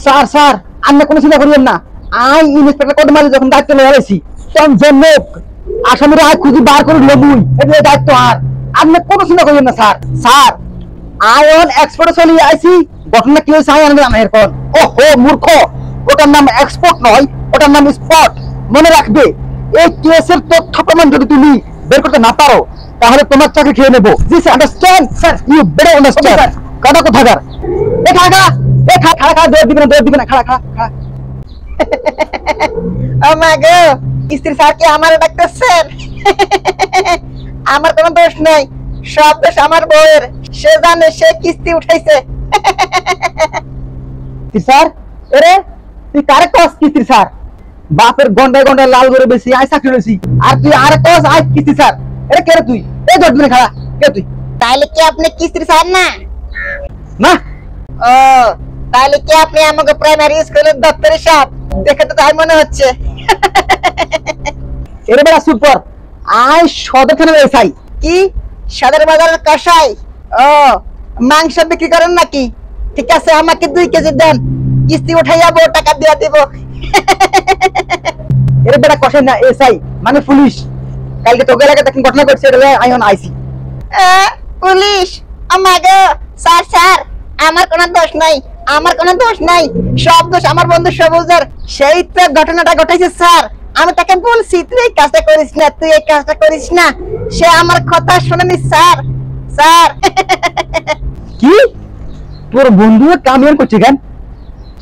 Sir sir আপনি কোনো চিন্তা করিয়েন না, আই ইন্সপেক্টর কত মারি যখন দায়িত্ব লয়ে আইছি তখন জনক আসামিরা আই খুঁজি বার করে লবুই এই দায়িত্ব আর আপনি কোনো চিন্তা করিয়েন না sir. Sir I on export চলে আইছি, ঘটনা কি হয়েছে আই আনলাম এরপর। ওহো মূর্খ, ওটার নাম এক্সপোর্ট নয়, ওটার নাম স্পট। মনে রাখবে এই কেসের তথ্য প্রমাণ যদি তুমি বের করতে না পারো তাহলে তোমার চাকরি খেয়ে নেবো। This understand sir, you better understand. কথা কোথাকার এ খাগা এ খাড়া খাড়া দৌড় দিবে না খাড়া খাড়া খাড়া। ও মা গো, স্ত্রী স্যার কি আমার ডাকতেছেন? আমার কোনো দোষ নাই, সব দোষ আমার বউয়ের। সে জানে সে কিস্তি উঠাইছে। স্যার এরে তুই কারে কস কিস্তি স্যার? বাপের গন্ডায় গন্ডায় লাল করে বেশি আই চাকরি লইছি আর তুই আরে কস আই কিস্তি স্যার? এরে কে রে তুই? এই দৌড় দিবে খাড়া কে তুই? তাইলে কি আপনি কিস্তি স্যার না? না ও তাইলে কি আপনি আমাকে প্রাইমারি স্কুলের দপ্তরি সাহেব? দেখে তো তাই মনে হচ্ছে। এরে বেড়া সুপার আই সদর থানার এসআই। কি সদর বাজারের কসাই? ও মাংস বিক্রি করেন নাকি? ঠিক আছে আমাকে 2 কেজি দেন, কিস্তি উঠাই যাবো, টাকা দিয়া দিব। এরে বেড়া কষাই না এসআই মানে পুলিশ। কালকে তোকে এলাকায় দেখুন ঘটনা ঘটছে এটা আই অন আইসি। পুলিশ? আমাগো স্যার স্যার আমার কোনো দোষ নাই, আমার কোনো দোষ নাই, সব দোষ আমার বন্ধু সবুজের। সেই তো ঘটনাটা ঘটেছে স্যার। আমি তাকে বলছি তুই এই কাজটা করিস না, তুই এই কাজটা করিস না, সে আমার কথা শুনেনি স্যার। স্যার কি তোর বন্ধু কামিয়ান করছে কেন?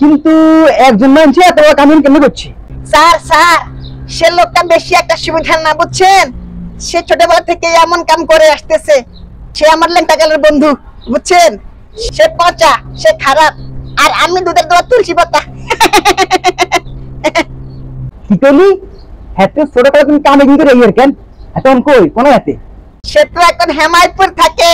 কিন্তু একজন মানুষ এত বড় কামিয়ান কেন করছে? স্যার স্যার সে লোকটা বেশি একটা সুবিধা না, বুঝছেন? সে ছোটবেলা থেকে এমন কাম করে আসতেছে। সে আমার লেংটাকালের বন্ধু, বুঝছেন? সে পচা, সে খারাপ, আর আমি দুধের দোয়া তুলসী পাতা। কি করলি? হাতে ছোট করে তুমি কামে কিন্তু রেগের কেন? এখন কই কোন হাতে? সে তো এখন হেমায়তপুর থাকে।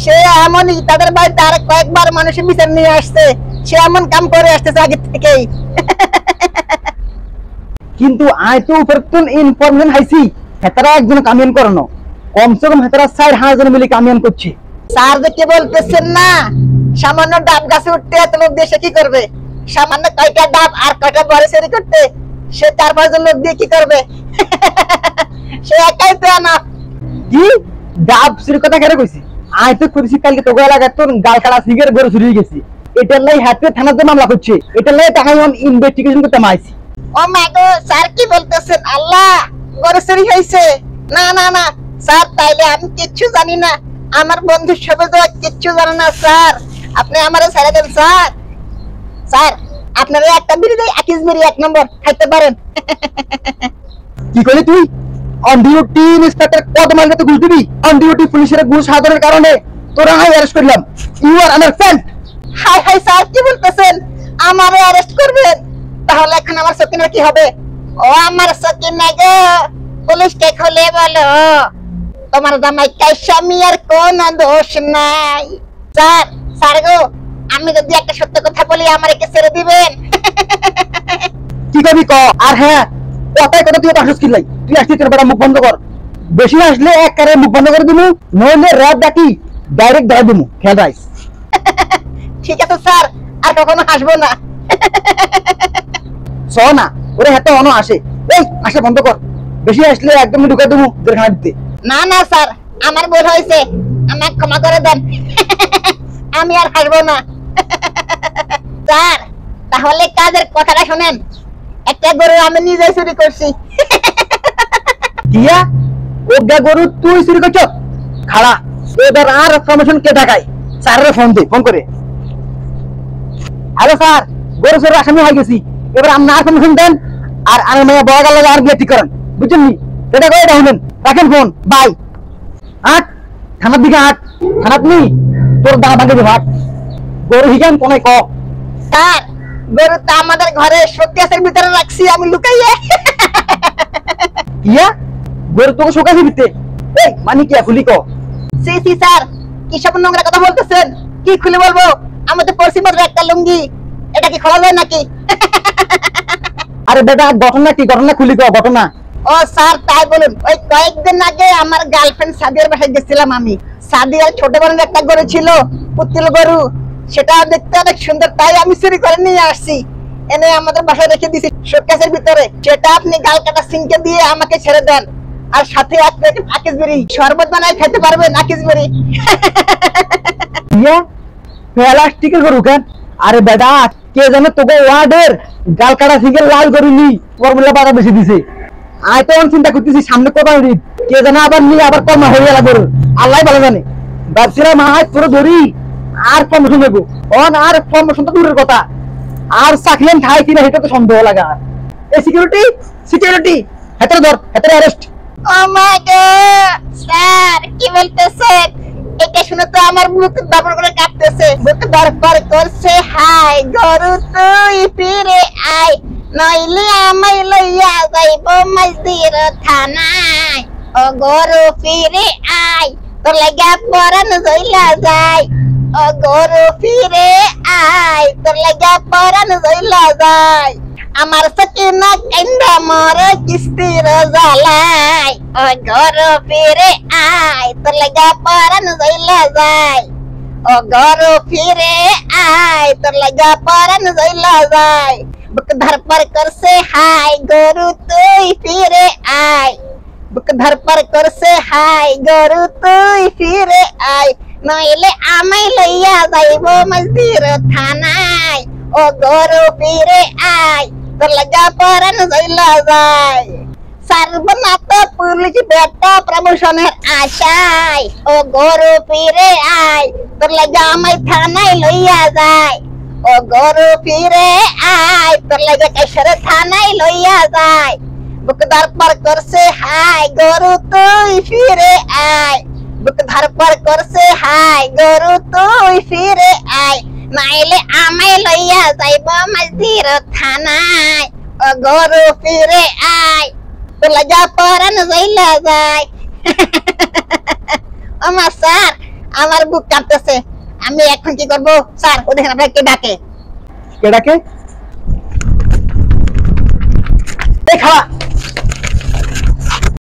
সে এমনই, তাদের বাড়িতে আর কয়েকবার মানুষের বিচার নিয়ে আসছে। সে এমন কাম করে আসতেছে আগে থেকেই। কিন্তু আই তো উপরতন ইনফরমেশন হাইছি হেতারা একজন কামিয়ান করানো, কমসে কম হেতারা 4,000 মিলে কামিয়ান করছে। স্যার যে কি বলতেছেন না, সামান্য ডাব গাছে উঠতে এত লোক দিয়ে সে কি করবে? সামান্য কয়টা ডাব আর কয়টা বড় সেরি করতে সে 4-5 জন লোক দিয়ে কি করবে? সে একাই তো না। কি ডাব চুরি কথা কেন কইছি? আই তো করেছি কালকে তোকে এলাকায় তোর গাল কাটা সিগারেট গরু চুরি হয়ে গেছি, এটার লাই হাতে থানাতে মামলা করছে, এটার লাই টাকা আমি ইনভেস্টিগেশন করতে মাইছি। ও মা গো, স্যার কি বলতেছেন? আল্লাহ, গরু চুরি হয়েছে? না না না স্যার, তাইলে আমি কিচ্ছু জানি না, আমার বন্ধু সবুজ কিচ্ছু জানে না স্যার। আপনি আমারে ছেড়ে দেন স্যার। স্যার আপনারা একটা বিড়ি দেই, আকিস বিড়ি 1 নম্বর খাইতে পারেন। কি করলি তুই? অন ডিউটি ইন্সপেক্টর কত মাইলে তো ঘুষ দিবি? অন ডিউটি পুলিশের ঘুষ সাধনের কারণে তোরা আমি অ্যারেস্ট করলাম। You are understand? Hi hi sir কি বলতেছেন? আমারে অ্যারেস্ট করবেন? তাহলে এখন আমার সকিনের কি হবে? ও আমার সকিনা গো, পুলিশকে খুলে বলো তোমার জামাই কাইসামি আর কোন দোষ নাই। স্যার স্যার গো, আমি যদি একটা সত্য কথা বলি আমারে কে ছেড়ে দিবেন? কি করবি ক? আর হ্যাঁ, কথায় কথা তুই পাশস কিলাই, তুই আসছিস তোর বেটা মুখ বন্ধ কর। বেশি আসলে এক কারে মুখ বন্ধ করে দিমু, নইলে রাত ডাকি ডাইরেক্ট ধরে দিমু, খেয়াল রাইস। ঠিক আছে স্যার, আর কখনো হাসবো না। চ না ওরে হাতে অন আসে, এই আসে বন্ধ কর। বেশি আসলে একদম ঢুকে দেবো জেলখানা দিতে। না না স্যার, আমার ভুল হয়েছে, আমাকে ক্ষমা করে দেন। আমি আর হাসবো না। স্যার তাহলে কাজের কথাটা শুনেন, একটা গরু আমি নিজে চুরি করছি। কিয়া ওগা গরু তুই চুরি করছ? খাড়া এবার আর প্রমোশন কে ঢাকায়? স্যারের ফোন দে, ফোন করে। হ্যালো স্যার, গরু চোরের আসামি হয়ে গেছি, এবার আপনি আর প্রমোশন দেন আর আমার মেয়ে বড় গেল আর বিয়ে ঠিক করেন, বুঝছেন নি? এটা করে রাখবেন, রাখেন ফোন, বাই। আট থানার দিকে আট, থানাত নি তোর দাঁড়া ভাঙে দেবো। আট গরু হিগান কোনে ক? স্যার গরু তো আমাদের ঘরে শোকেসের ভিতরে রাখছি আমি লুকাইয়ে। কিয়া গরু তোকে শোকাছে দিতে? এই মানে কিয়া খুলি ক? সি সি স্যার, কি সব নোংরা কথা বলতেছেন? কি খুলে বলবো? আমি তো পরশি মাত্র একটা লুঙ্গি, এটা কি খোলা যায় নাকি? আরে বেটা ঘটনা কি? ঘটনা খুলি ক, ঘটনা। ও স্যার তাই বলুন, ওই কয়েকদিন আগে আমার গার্লফ্রেন্ড সাদিয়ার বাসায় গেছিলাম আমি। সাদিয়ার ছোট বোনের একটা গরু ছিল, পুতুল গরু। সেটা দেখতে অনেক সুন্দর, তাই আমি চুরি করে নিয়ে আসছি, এনে আমাদের বাসায় রেখে দিছি শোকেসের ভিতরে। সেটা আপনি গাল কাটা সিংকে দিয়ে আমাকে ছেড়ে দেন, আর সাথে এক প্যাকেট আকিস বেরি শরবত বানায় খেতে পারবেন। আকিস বেরি ইয়া প্লাস্টিকের গরু কেন? আরে বেটা, কে জানে তোকে ওয়ার্ডের গাল কাটা সিঙ্গেল লাল করিনি ফর্মুলা বাড়া বেশি দিছে। আয় তো চিন্তা করতেছি সামনে কবা দিন কে জানে আবার নিয়ে আবার কমা হয়ে গেল গরু, আল্লাহ ভালো জানে। ভাবছিলাম হাই পুরো ধরি আর প্রমোশন দেবো, অন আর প্রমোশন তো দূরের কথা, আর চাকলেন খাই কিনা সেটা তো সন্দেহ লাগা। এই সিকিউরিটি সিকিউরিটি হাতে ধর, হাতে অ্যারেস্ট। ও মাই গড, স্যার কি বলতেছেন? এটা শুনে তো আমার বুক দাবড় করে কাঁপতেছে, বুক ধরপড় করছে। হাই গরু তুই ফিরে আয়, নইলে আমায় লইয়া যাইব মজদির থানায়। ও গরু ফিরে আয়, তোর লাগা পরান জইলা যায়। ও গরু ফিরে আয়, তোর লাগা পরান জইলা যায়। আমার সকিনা কান্দা মরে কিস্তির জ্বালায়। ও গরু ফিরে আয়, তোর লাগা পরান জইলা যায়। ও গরু ফিরে আয়, তোর লাগা পরান জইলা যায়। বুক ধরপড় করছে হাই গরু তুই ফিরে আয়, বুক ধরপড় করছে হাই গরু তুই ফিরে আয়, নইলে আমায় লইয়া যাইব মজদির থানায়। ও গরু ফিরে আয়, তোর লাগা পরান জইলা যায়। সর্বনাশ পুলিশ বেটা প্রমোশনের আশায়। ও গরু ফিরে আয়, তোর লাগা আমায় থানায় লইয়া যায়। ও গরু ফিরে আয়, তোর লাগা কেশর থানায় লইয়া যায়। বুক ধরপড় করছে হাই গরু তুই ফিরে আয়, বুক ধরপড় করছে হাই গরু তুই ফিরে আয়, নাইলে আমায় লইয়া যাইব মজদির থানায়। ও গরু ফিরে আয়, তোর লাগা পরান জইলা যায়। আমার স্যার, আমার বুক কাঁপতেছে, আমি এখন কি করব স্যার? ও দেখেন আপনাকে কে ডাকে। কে ডাকে? এই খালা